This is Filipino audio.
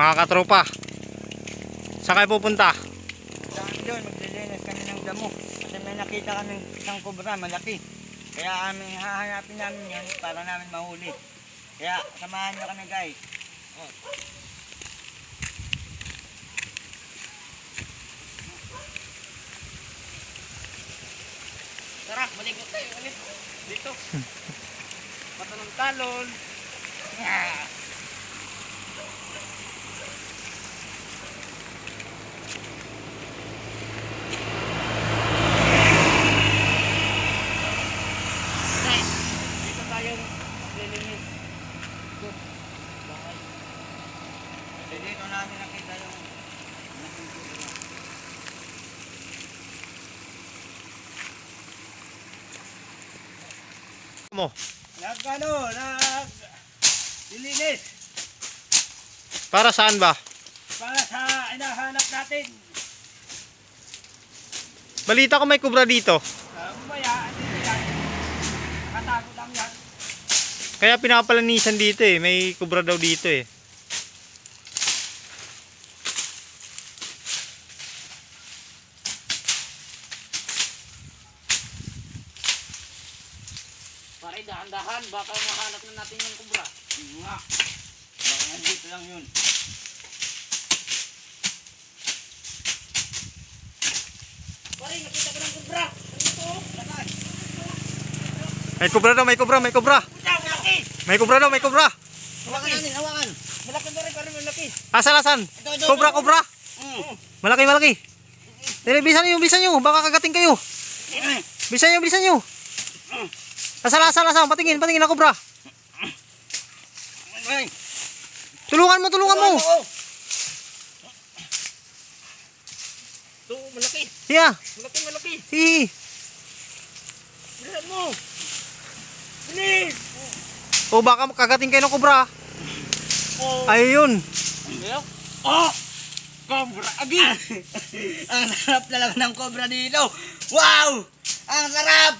Mga katropa, saan kayo pupunta? Doon, maglilinis kami ng damo. Kasi may nakita kami isang kobra, malaki. Kaya hahanapin namin yan para namin mahuli. Kaya samahan nyo kami guys. Tara, maligot tayo ulit. Dito. Mata ng talon. Dito tayo maglilinis. Kasi dito namin nakita yung Mo. Nilinis Para saan ba? para sa hinahanap natin. Balita ko may kubra dito. Mamaya, nakatago lang yan. Kaya pinapalanisan dito eh. May kubra daw dito eh. Pare, dahan-dahan. Baka mahanap na natin yung kubra. Nga. Baka nandito lang yun. Pare, nakita ko ng kubra. Dito. Lakas. May kubra daw, may kubra, may kubra. Malaki. May kubra daw, may kubra. Hawakan natin, hawakan. Malaki na rin, pare, malaki. Asan, asan? Ito. Kubra, kubra. Malaki, malaki. Dili, bisan nyo. Baka kagating kayo. Bisan nyo. Asal, patingin na kubra. Ay, Tulungan mo. Ito, malaki. Siya. Malaki. Hihi. Bilisan mo. Bilis. O baka kagating kayo ng kubra. Oh. Ayun. Ayo. Oh. Kubra. Agi. ang sarap talaga ng kobra dito. Wow! Ang sarap!